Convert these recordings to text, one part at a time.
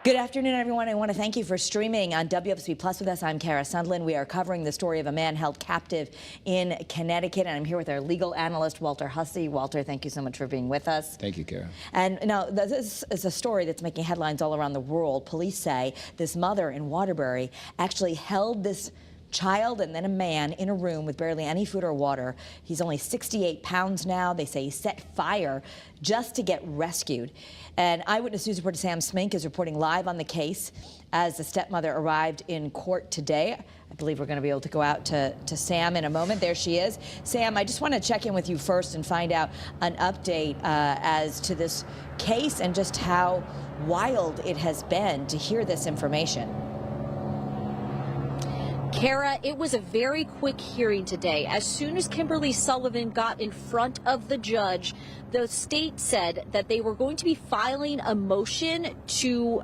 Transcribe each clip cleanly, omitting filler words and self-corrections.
Good afternoon, everyone. I want to thank you for streaming on WFSB Plus with us. I'm Kara Sundlin. We are covering the story of a man held captive in Connecticut, and I'm here with our legal analyst, Walter Hussey. Walter, thank you so much for being with us. Thank you, Kara. And now, this is a story that's making headlines all around the world. Police say this mother in Waterbury actually held this child and then a man in a room with barely any food or water. He's only 68 pounds now. They say he set fire just to get rescued. And Eyewitness News reporter Sam Smink is reporting live on the case as the stepmother arrived in court today. I believe we're going to be able to go out to Sam in a moment. There she is. Sam, I just want to check in with you first and find out an update as to this case and just how wild it has been to hear this information. Kara, it was a very quick hearing today. As soon as Kimberly Sullivan got in front of the judge, the state said that they were going to be filing a motion to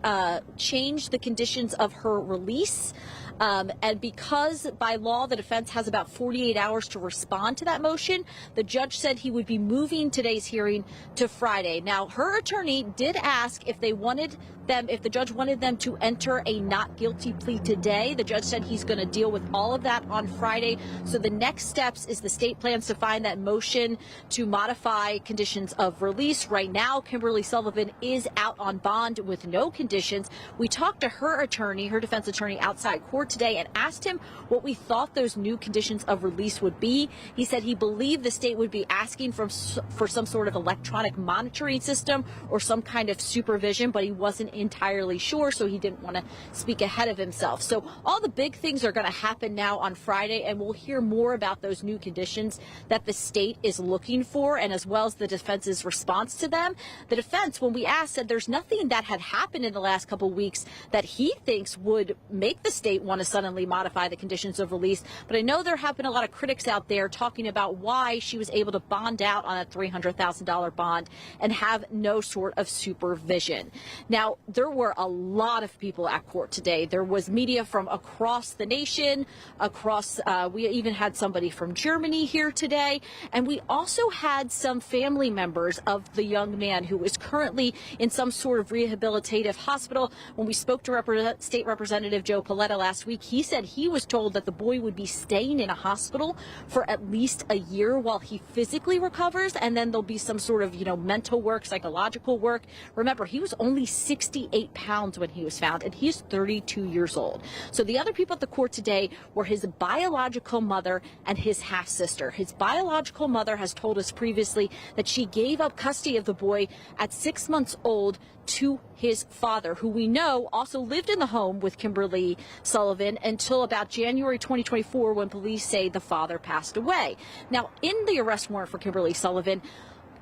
change the conditions of her release. And because by law the defense has about 48 hours to respond to that motion, the judge said he would be moving today's hearing to Friday. Now, her attorney did ask if the judge wanted them to enter a not guilty plea today. The judge said he's going to deal with all of that on Friday. So the next steps is the state plans to find that motion to modify conditions of release. Right now, Kimberly Sullivan is out on bond with no conditions. We talked to her attorney, her defense attorney, outside court today and asked him what we thought those new conditions of release would be. He said he believed the state would be asking for some sort of electronic monitoring system or some kind of supervision, but he wasn't entirely sure, so he didn't want to speak ahead of himself. So all the big things are going to happen now on Friday, and we'll hear more about those new conditions that the state is looking for, and as well as the defense's response to them. The defense, when we asked, said there's nothing that had happened in the last couple of weeks that he thinks would make the state want to suddenly modify the conditions of release. But I know there have been a lot of critics out there talking about why she was able to bond out on a $300,000 bond and have no sort of supervision. Now, there were a lot of people at court today. There was media from across the nation, we even had somebody from Germany here today, and we also had some family members of the young man who is currently in some sort of rehabilitative hospital. When we spoke to State Representative Joe Paletta last week, he said he was told that the boy would be staying in a hospital for at least a year while he physically recovers, and then there'll be some sort of, mental work, psychological work. Remember, he was only 68 pounds when he was found, and he's 32 years old. So the other people at the court today were his biological mother and his half-sister. His biological mother has told us previously that she gave up custody of the boy at 6 months old to his father, who we know also lived in the home with Kimberly Sullivan until about January 2024, when police say the father passed away. Now, in the arrest warrant for Kimberly Sullivan,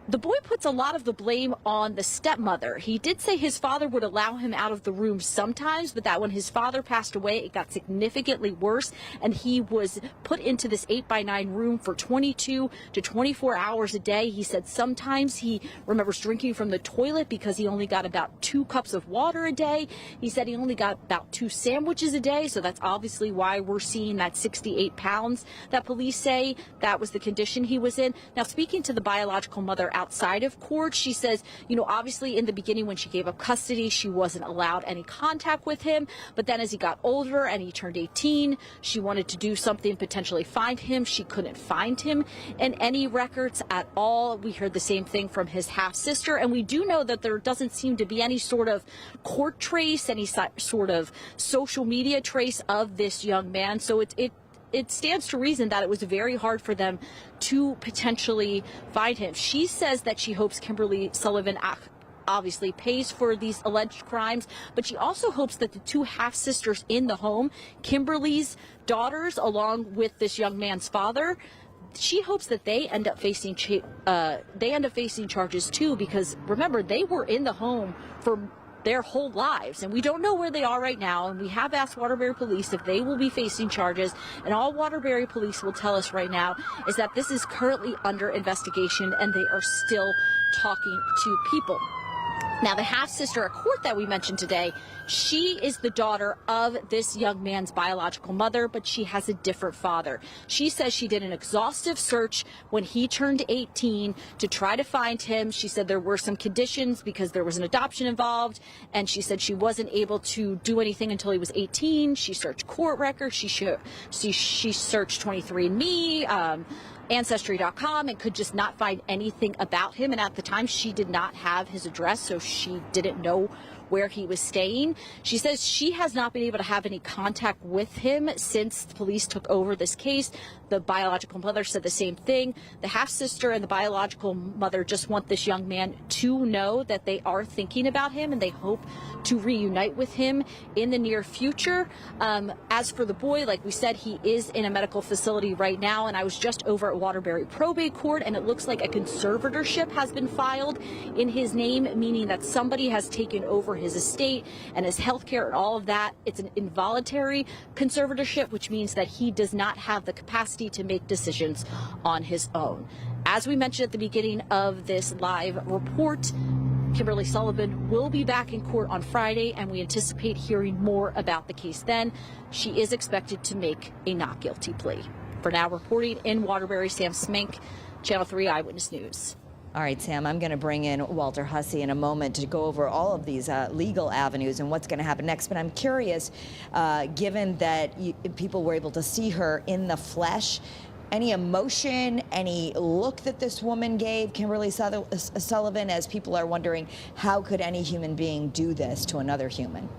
the boy puts a lot of the blame on the stepmother. He did say his father would allow him out of the room sometimes, but that when his father passed away, it got significantly worse, and he was put into this 8x9 room for 22 to 24 hours a day. He said sometimes he remembers drinking from the toilet because he only got about 2 cups of water a day. He said he only got about 2 sandwiches a day, so that's obviously why we're seeing that 68 pounds that police say that was the condition he was in. Now, speaking to the biological mother outside of court, she says, obviously in the beginning when she gave up custody, she wasn't allowed any contact with him. But then as he got older and he turned 18, she wanted to do something, potentially find him. She couldn't find him in any records at all. We heard the same thing from his half-sister. And we do know that there doesn't seem to be any sort of court trace, any sort of social media trace of this young man. So it stands to reason that it was very hard for them to potentially find him. She says that she hopes Kimberly Sullivan obviously pays for these alleged crimes, but she also hopes that the 2 half-sisters in the home, Kimberly's daughters, along with this young man's father, she hopes that they end up facing charges too, because remember, they were in the home for their whole lives, and we don't know where they are right now, and we have asked Waterbury police if they will be facing charges, and all Waterbury police will tell us right now is that this is currently under investigation and they are still talking to people. Now, the half-sister at court that we mentioned today, she is the daughter of this young man's biological mother, but she has a different father. She says she did an exhaustive search when he turned 18 to try to find him. She said there were some conditions because there was an adoption involved, and she said she wasn't able to do anything until he was 18. She searched court records. She searched 23andMe, Ancestry.com, and could just not find anything about him. And at the time, she did not have his address, so she didn't know where he was staying. She says she has not been able to have any contact with him since the police took over this case. The biological mother said the same thing. The half-sister and the biological mother just want this young man to know that they are thinking about him and they hope to reunite with him in the near future. As for the boy, like we said, he is in a medical facility right now, and I was just over at Waterbury probate court, and it looks like a conservatorship has been filed in his name, meaning that somebody has taken over his estate and his health care and all of that. It's an involuntary conservatorship, which means that he does not have the capacity to make decisions on his own. As we mentioned at the beginning of this live report, Kimberly Sullivan will be back in court on Friday, and we anticipate hearing more about the case then. She is expected to make a not guilty plea. For now, reporting in Waterbury, Sam Smink, Channel 3 Eyewitness News. All right, Sam, I'm going to bring in Walter Hussey in a moment to go over all of these legal avenues and what's going to happen next. But I'm curious, given that people were able to see her in the flesh, any emotion, any look that this woman gave, Kimberly Sullivan, as people are wondering, how could any human being do this to another human?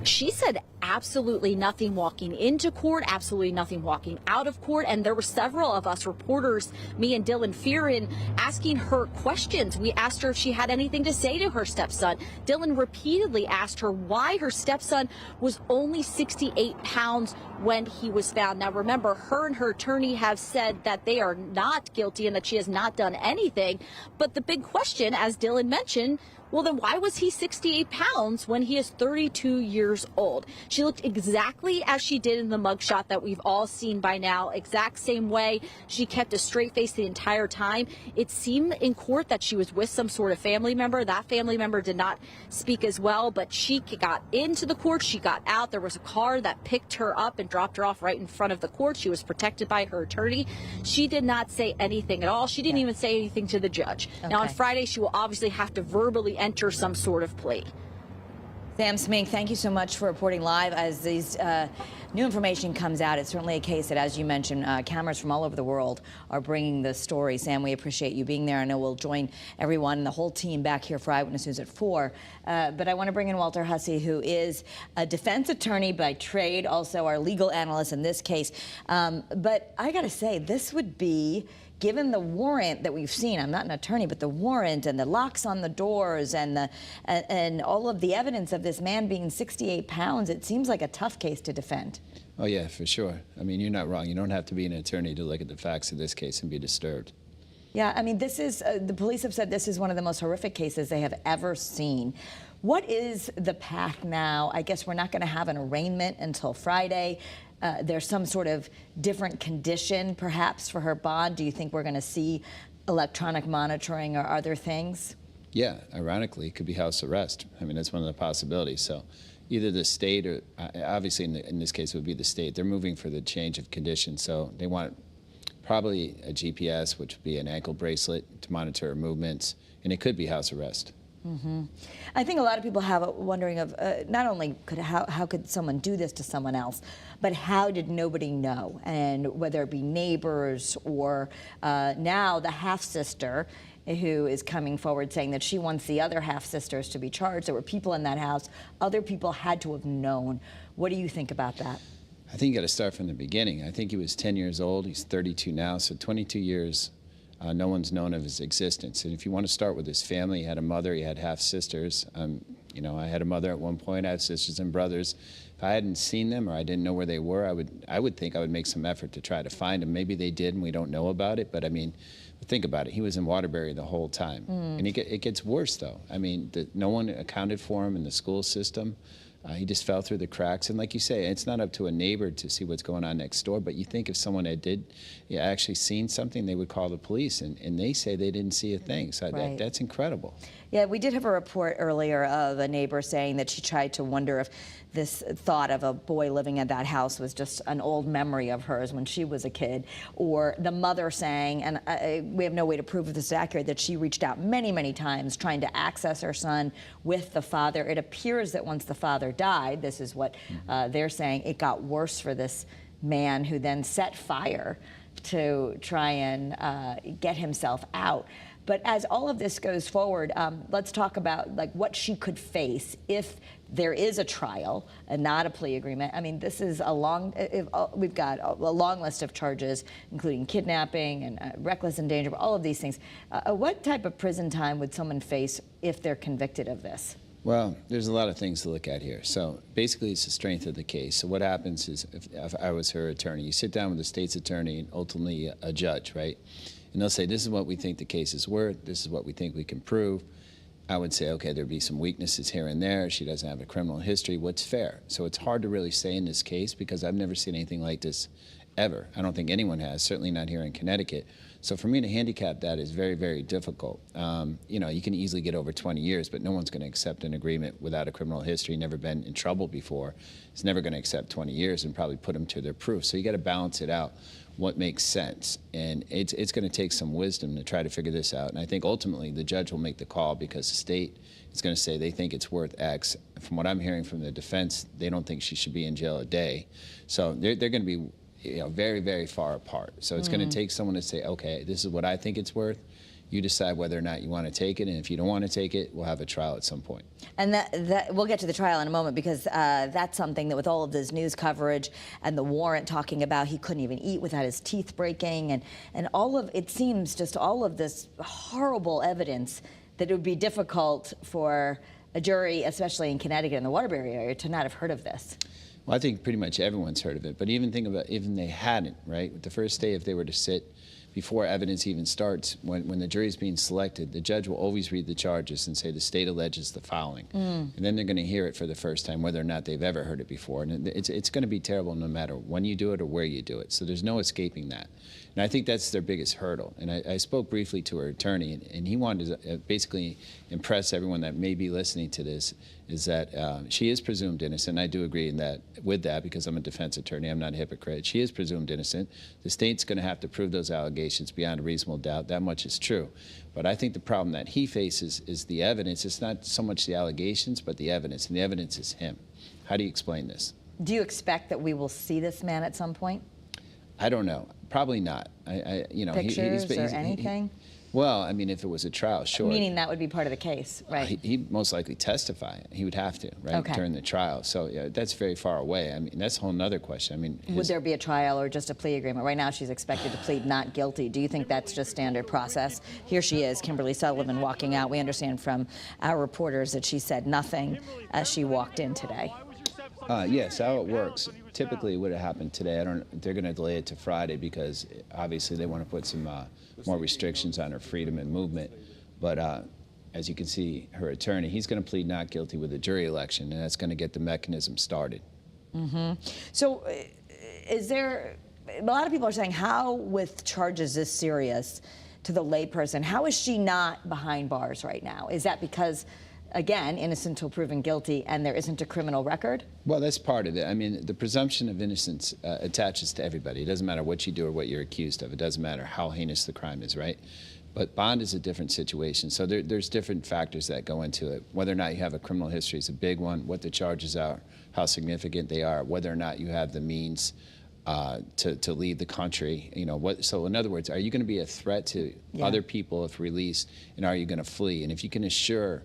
She said absolutely nothing walking into court, absolutely nothing walking out of court. And there were several of us reporters, me and Dylan Fearon, asking her questions. We asked her if she had anything to say to her stepson. Dylan repeatedly asked her why her stepson was only 68 pounds when he was found. Now, remember, her and her attorney have said that they are not guilty and that she has not done anything. But the big question, as Dylan mentioned, well, then why was he 68 pounds when he is 32 years old? She looked exactly as she did in the mugshot that we've all seen by now, exact same way. She kept a straight face the entire time. It seemed in court that she was with some sort of family member. That family member did not speak as well, but she got into the court. She got out. There was a car that picked her up and dropped her off right in front of the court. She was protected by her attorney. She did not say anything at all. She didn't even say anything to the judge. Okay. Now, on Friday, she will obviously have to verbally enter some sort of plea. Sam Smink, thank you so much for reporting live. As these new information comes out, it's certainly a case that, as you mentioned, cameras from all over the world are bringing the story. Sam, we appreciate you being there. I know we'll join everyone and the whole team back here for Eyewitness News at 4. But I want to bring in Walter Hussey, who is a defense attorney by trade, also our legal analyst in this case. But I got to say, this would be, given the warrant that we've seen, I'm not an attorney, but the warrant and the locks on the doors and all of the evidence of this man being 68 pounds, it seems like a tough case to defend. Oh, yeah, for sure. I mean, you're not wrong. You don't have to be an attorney to look at the facts of this case and be disturbed. Yeah, I mean, this is, the police have said this is one of the most horrific cases they have ever seen. What is the path now? I guess we're not going to have an arraignment until Friday. There's some sort of different condition, perhaps, for her bond. Do you think we're going to see electronic monitoring or other things? Yeah, ironically, it could be house arrest. I mean, that's one of the possibilities. So either the state or, obviously in this case, it would be the state. They're moving for the change of condition. So they want probably a GPS, which would be an ankle bracelet to monitor her movements, and it could be house arrest. Mm-hmm. I think a lot of people have a wondering of not only how could someone do this to someone else, but how did nobody know? And whether it be neighbors or now the half-sister who is coming forward saying that she wants the other half-sisters to be charged. There were people in that house. Other people had to have known. What do you think about that? I think you got to start from the beginning. I think he was 10 years old. He's 32 now, so 22 years. No one's known of his existence. And if you want to start with his family, he had a mother, he had half-sisters. You know, I had a mother at one point, I had sisters and brothers. If I hadn't seen them or I didn't know where they were, I would think I would make some effort to try to find them. Maybe they did and we don't know about it, but I mean, think about it. He was in Waterbury the whole time. And it gets worse, though. I mean, no one accounted for him in the school system. He just fell through the cracks. And like you say, it's not up to a neighbor to see what's going on next door, but you think if someone had actually seen something, they would call the police, and they say they didn't see a thing. So Right. that's incredible. Yeah, we did have a report earlier of a neighbor saying that she tried to wonder if this thought of a boy living in that house was just an old memory of hers when she was a kid, or the mother saying, and we have no way to prove if this is accurate, that she reached out many, many times trying to access her son with the father. It appears that once the father died, this is what they're saying, it got worse for this man, who then set fire to try and get himself out. But as all of this goes forward, let's talk about like what she could face if there is a trial and not a plea agreement. I mean, this is we've got a long list of charges, including kidnapping and reckless endangerment, all of these things. What type of prison time would someone face if they're convicted of this? Well, there's a lot of things to look at here. So basically, it's the strength of the case. So what happens is, if I was her attorney, you sit down with the state's attorney and ultimately a judge, right? And they'll say, this is what we think the case is worth. This is what we think we can prove. I would say, okay, there'd be some weaknesses here and there. She doesn't have a criminal history. What's fair? So it's hard to really say in this case because I've never seen anything like this ever. I don't think anyone has, certainly not here in Connecticut. So for me to handicap that is very, very difficult. You know, you can easily get over 20 years, but no one's going to accept an agreement without a criminal history, never been in trouble before. It's never going to accept 20 years and probably put them to their proof. So you got to balance it out, what makes sense. And it's going to take some wisdom to try to figure this out. And I think ultimately the judge will make the call because the state is going to say they think it's worth X. From what I'm hearing from the defense, they don't think she should be in jail a day. So they're going to be very, very far apart. So it's going to take someone to say, okay, this is what I think it's worth. You decide whether or not you want to take it, and if you don't want to take it, we'll have a trial at some point. And that we'll get to the trial in a moment, because that's something that with all of this news coverage and the warrant talking about he couldn't even eat without his teeth breaking, and all of it seems just all of this horrible evidence that it would be difficult for a jury, especially in Connecticut and the Waterbury area, to not have heard of this. Well, I think pretty much everyone's heard of it, but even think about even they hadn't, right? The first day, if they were to sit before evidence even starts, when the jury's being selected, the judge will always read the charges and say the state alleges the following. And then they're going to hear it for the first time, whether or not they've ever heard it before. And it's going to be terrible no matter when you do it or where you do it. So there's no escaping that. And I think that's their biggest hurdle. And I spoke briefly to her attorney, and he wanted to basically impress everyone that may be listening to this, is that she is presumed innocent. I do agree with that because I'm a defense attorney. I'm not a hypocrite. She is presumed innocent. The state's going to have to prove those allegations beyond a reasonable doubt. That much is true. But I think the problem that he faces is the evidence. It's not so much the allegations, but the evidence. And the evidence is him. How do you explain this? Do you expect that we will see this man at some point? I don't know. Probably not. Pictures or anything? Well, I mean, if it was a trial, sure. Meaning that would be part of the case, right? He'd most likely testify. He would have to, right, Okay. during the trial. So yeah, that's very far away. I mean, that's a whole other question. I mean, Would there be a trial or just a plea agreement? Right now she's expected to plead not guilty. Do you think that's just standard process? Here she is, Kimberly Sullivan, walking out. We understand from our reporters that she said nothing as she walked in today. Yes, how it works. Typically, it would have happened today. They're going to delay it to Friday because obviously they want to put some more restrictions on her freedom and movement. But as you can see, her attorney, he's going to plead not guilty with a jury election, and that's going to get the mechanism started. So is there, a lot of people are saying, how with charges this serious to the layperson, how is she not behind bars right now? Is that because, again, innocent until proven guilty, and there isn't a criminal record? Well, that's part of it. I mean, the presumption of innocence attaches to everybody. It doesn't matter what you do or what you're accused of. It doesn't matter how heinous the crime is, right? But bond is a different situation. So there's different factors that go into it. Whether or not you have a criminal history is a big one, what the charges are, how significant they are, whether or not you have the means to leave the country. So in other words, are you going to be a threat to other people if released, and are you going to flee? And if you can assure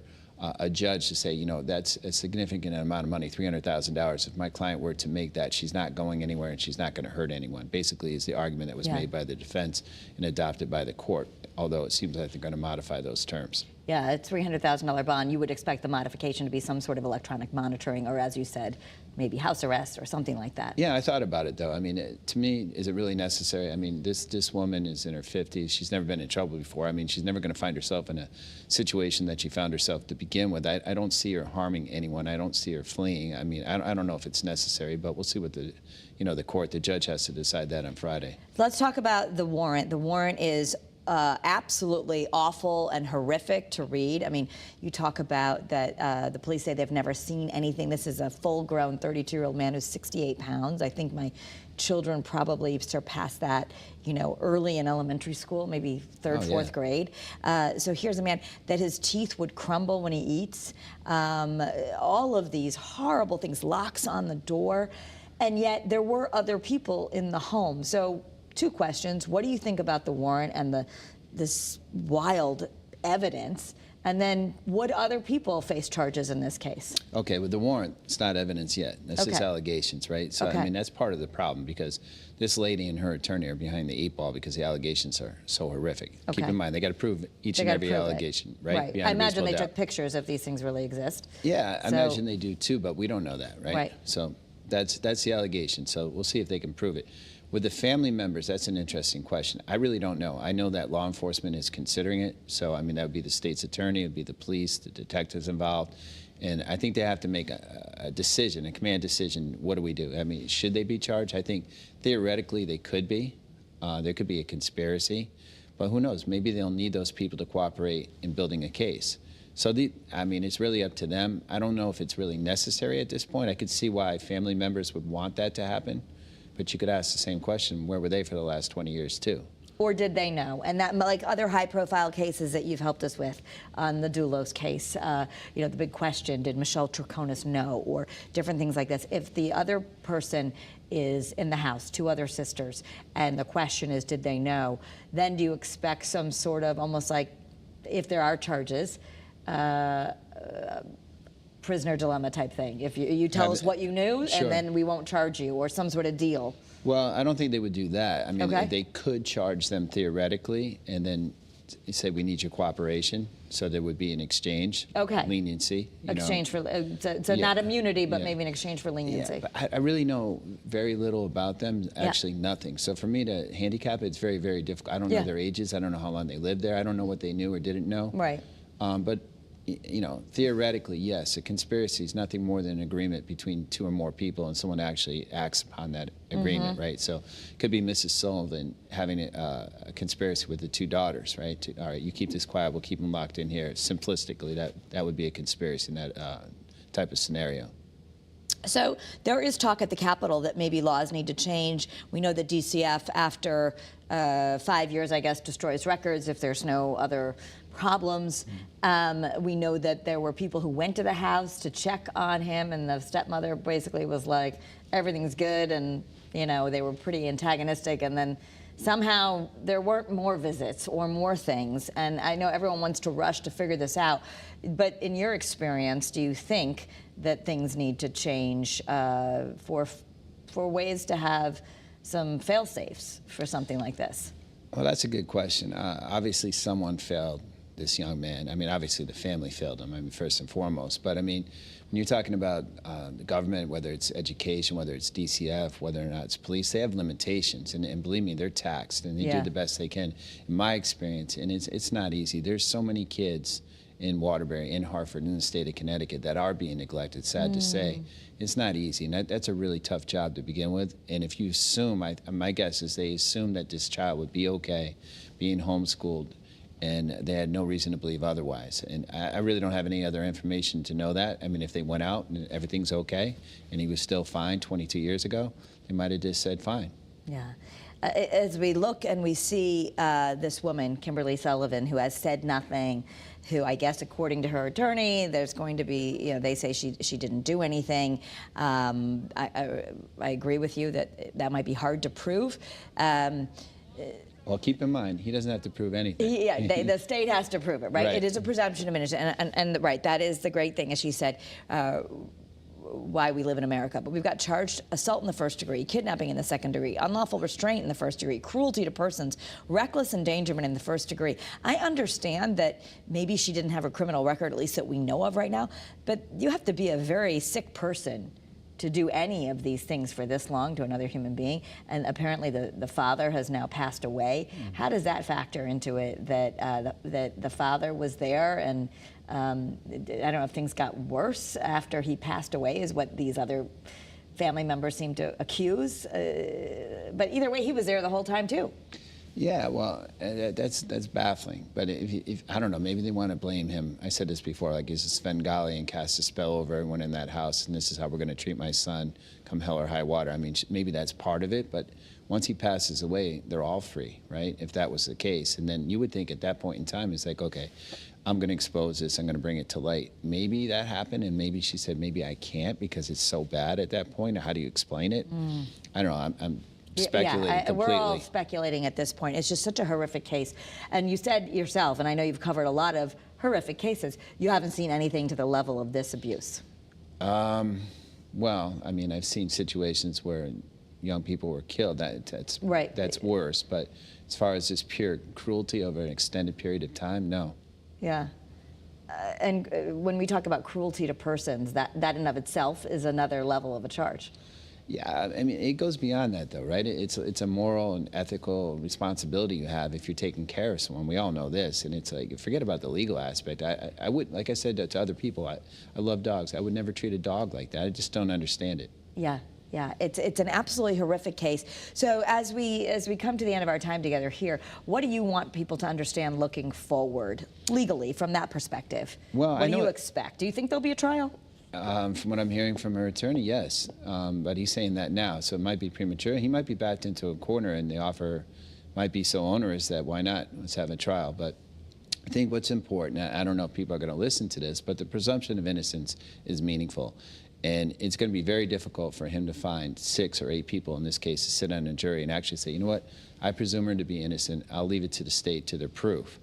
a judge to say, that's a significant amount of money, $300,000. If my client were to make that, she's not going anywhere and she's not going to hurt anyone. Basically, is the argument that was made by the defense and adopted by the court, although it seems like they're going to modify those terms. Yeah, a $300,000 bond, you would expect the modification to be some sort of electronic monitoring, or as you said, maybe house arrest or something like that. Yeah, I thought about it though. I mean, to me, is it really necessary? I mean, this woman is in her 50s. She's never been in trouble before. I mean, she's never going to find herself in a situation that she found herself to begin with. I don't see her harming anyone. I don't see her fleeing. I mean, I don't know if it's necessary, but we'll see what the judge has to decide that on Friday. Let's talk about the warrant. The warrant is absolutely awful and horrific to read. I mean, you talk about that the police say they've never seen anything. This is a full-grown 32-year-old man who's 68 pounds. I think my children probably surpassed that, early in elementary school, maybe third, fourth grade. So here's a man that his teeth would crumble when he eats. All of these horrible things, locks on the door, and yet there were other people in the home. So 2 questions. What do you think about the warrant and this wild evidence? And then would other people face charges in this case? Okay, with the warrant, it's not evidence yet. That's just allegations, right? So, I mean, that's part of the problem because this lady and her attorney are behind the 8 ball because the allegations are so horrific. Keep in mind, they got to prove each and every allegation, right? I imagine they took pictures if these things really exist. Yeah, I imagine they do too, but we don't know that, right? Right. So that's the allegation. So we'll see if they can prove it. With the family members, that's an interesting question. I really don't know. I know that law enforcement is considering it. So, I mean, that would be the state's attorney, it would be the police, the detectives involved. And I think they have to make a decision, a command decision. What do we do? I mean, should they be charged? I think theoretically they could be. There could be a conspiracy. But who knows? Maybe they'll need those people to cooperate in building a case. So, I mean, it's really up to them. I don't know if it's really necessary at this point. I could see why family members would want that to happen. But you could ask the same question, where were they for the last 20 years, too? Or did they know? And that, like other high-profile cases that you've helped us with, on the Doulos case, the big question, did Michelle Troconis know? Or different things like this. If the other person is in the house, 2 other sisters, and the question is, did they know? Then do you expect some sort of, almost like, if there are charges, prisoner dilemma type thing? If you tell us what you knew, and then we won't charge you, or some sort of deal. Well, I don't think they would do that. I mean, they could charge them theoretically, and then say we need your cooperation, so there would be an exchange, leniency. Exchange for, so not immunity, but maybe an exchange for leniency. Yeah, but I really know very little about them, actually nothing. So for me to handicap it, it's very, very difficult. I don't know their ages. I don't know how long they lived there. I don't know what they knew or didn't know. Right. But theoretically, yes, a conspiracy is nothing more than an agreement between 2 or more people, and someone actually acts upon that agreement, right? So it could be Mrs. Sullivan having a conspiracy with the 2 daughters, right? All right, you keep this quiet, we'll keep them locked in here. Simplistically, that would be a conspiracy in that type of scenario. So there is talk at the Capitol that maybe laws need to change. We know that DCF, after 5 years, I guess, destroys records if there's no other problems. We know that there were people who went to the house to check on him, and the stepmother basically was like, everything's good, and they were pretty antagonistic, and then somehow there weren't more visits or more things. And I know everyone wants to rush to figure this out, but in your experience, do you think that things need to change for ways to have some fail-safes for something like this? Well, that's a good question. Obviously, someone failed this young man. I mean, obviously the family failed him, I mean, first and foremost. But I mean, when you're talking about the government, whether it's education, whether it's DCF, whether or not it's police, they have limitations. And believe me, they're taxed, and they do the best they can. In my experience, and it's not easy. There's so many kids in Waterbury, in Hartford, in the state of Connecticut that are being neglected, sad to say. It's not easy, and that's a really tough job to begin with. And if you assume, my guess is they assume that this child would be okay being homeschooled, and they had no reason to believe otherwise. And I really don't have any other information to know that. I mean, if they went out and everything's okay, and he was still fine 22 years ago, they might have just said fine. Yeah. As we look and we see this woman, Kimberly Sullivan, who has said nothing, who I guess according to her attorney, there's going to be, they say she didn't do anything. I agree with you that might be hard to prove. Well, keep in mind, he doesn't have to prove anything. Yeah, the state has to prove it, right? It is a presumption of innocence, and right, that is the great thing, as she said. why we live in America, but we've got charged assault in the first degree, kidnapping in the second degree, unlawful restraint in the first degree, cruelty to persons, reckless endangerment in the first degree. I understand that maybe she didn't have a criminal record, at least that we know of right now, but you have to be a very sick person to do any of these things for this long to another human being. And apparently the father has now passed away. How does that factor into it, that the father was there? And I don't know if things got worse after he passed away, is what these other family members seem to accuse. But either way, he was there the whole time too. Yeah, well, that's baffling. But if I don't know, maybe they want to blame him. I said this before, like he's a Svengali and cast a spell over everyone in that house, and this is how we're going to treat my son, come hell or high water. I mean, maybe that's part of it, but once he passes away, they're all free, right? If that was the case, and then you would think at that point in time, it's like, okay, I'm going to expose this, I'm going to bring it to light. Maybe that happened, and maybe she said, maybe I can't because it's so bad at that point. How do you explain it? I don't know. I'm speculating completely. We're all speculating at this point. It's just such a horrific case. And you said yourself, and I know you've covered a lot of horrific cases, you haven't seen anything to the level of this abuse. Well, I mean, I've seen situations where young people were killed. That's right. That's worse. But as far as this pure cruelty over an extended period of time, no. Yeah. And when we talk about cruelty to persons, that in and of itself is another level of a charge. Yeah, I mean, it goes beyond that, though, right? It's a moral and ethical responsibility you have if you're taking care of someone. We all know this, and it's like, forget about the legal aspect. I would, like I said to other people, I love dogs. I would never treat a dog like that. I just don't understand it. Yeah. Yeah, it's an absolutely horrific case. So as we come to the end of our time together here, what do you want people to understand looking forward legally from that perspective? Well, what do you expect? Do you think there'll be a trial? From what I'm hearing from her attorney, yes. But he's saying that now, so it might be premature. He might be backed into a corner, and the offer might be so onerous that why not? Let's have a trial. But I think what's important, I don't know if people are going to listen to this, but the presumption of innocence is meaningful. And it's going to be very difficult for him to find 6 or 8 people in this case to sit on a jury and actually say, you know what, I presume her to be innocent. I'll leave it to the state to their proof.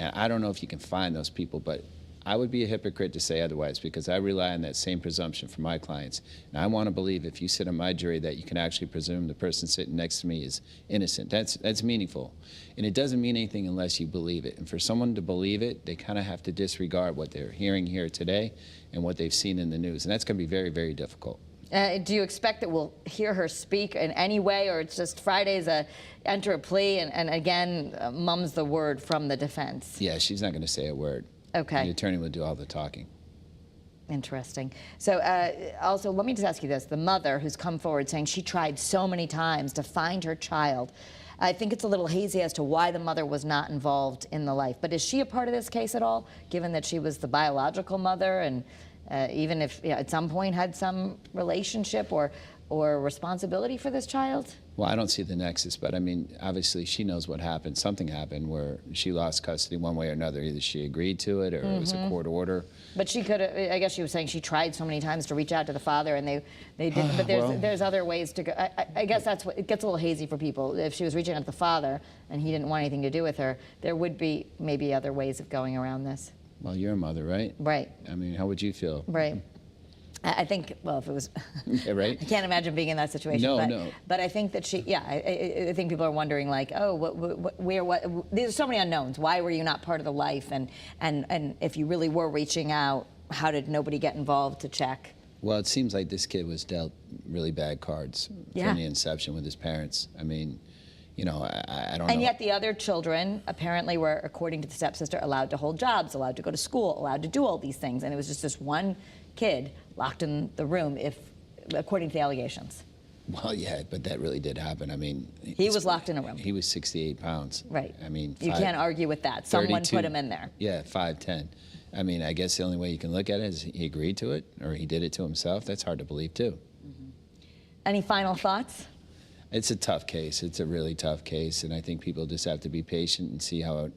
And I don't know if you can find those people, but I would be a hypocrite to say otherwise because I rely on that same presumption for my clients. And I want to believe if you sit on my jury that you can actually presume the person sitting next to me is innocent. That's meaningful. And it doesn't mean anything unless you believe it. And for someone to believe it, they kind of have to disregard what they're hearing here today and what they've seen in the news. And that's going to be very, very difficult. Do you expect that we'll hear her speak in any way, or it's just Friday's enter a plea and again, mum's the word from the defense? Yeah, she's not going to say a word. Okay. The attorney will do all the talking. Interesting. So also, let me just ask you this. The mother who's come forward saying she tried so many times to find her child, I think it's a little hazy as to why the mother was not involved in the life. But is she a part of this case at all, given that she was the biological mother and even if at some point had some relationship or responsibility for this child? Well, I don't see the nexus, but I mean, obviously she knows what happened. Something happened where she lost custody one way or another. Either she agreed to it or it was a court order. But she could have, I guess she was saying she tried so many times to reach out to the father and they didn't, but there's other ways to go. I guess that's what, it gets a little hazy for people. If she was reaching out to the father and he didn't want anything to do with her, there would be maybe other ways of going around this. Well, you're a mother, right? Right. I mean, how would you feel? Right. I think, well, if it was, yeah, right? I can't imagine being in that situation. No, but, no. But I think that she, yeah, I think people are wondering, like, oh, what, there's so many unknowns. Why were you not part of the life? And if you really were reaching out, how did nobody get involved to check? Well, it seems like this kid was dealt really bad cards from the inception with his parents. I mean, you know, I don't know. And yet the other children apparently were, according to the stepsister, allowed to hold jobs, allowed to go to school, allowed to do all these things. And it was just this one kid locked in the room, according to the allegations. Well, yeah, but that really did happen. I mean, he was locked in a room. He was 68 pounds. Right. I mean, you can't argue with that. Someone 32, put him in there. Yeah, 5'10". I mean, I guess the only way you can look at it is he agreed to it or he did it to himself. That's hard to believe, too. Any final thoughts? It's a tough case. It's a really tough case, and I think people just have to be patient and see how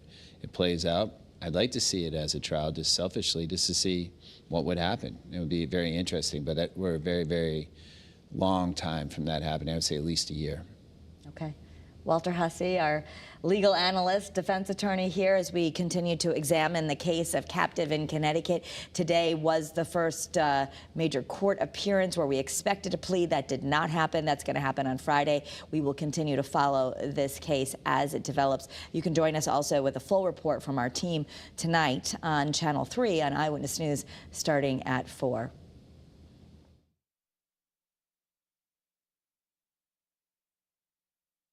it plays out. I'd like to see it as a trial, just selfishly, just to see what would happen. It would be very interesting, but we're a very, very long time from that happening. I would say at least a year. Okay. Walter Hussey, our legal analyst, defense attorney here, as we continue to examine the case of Captive in Connecticut. Today was the first major court appearance where we expected a plea. That did not happen. That's going to happen on Friday. We will continue to follow this case as it develops. You can join us also with a full report from our team tonight on Channel 3 on Eyewitness News starting at 4.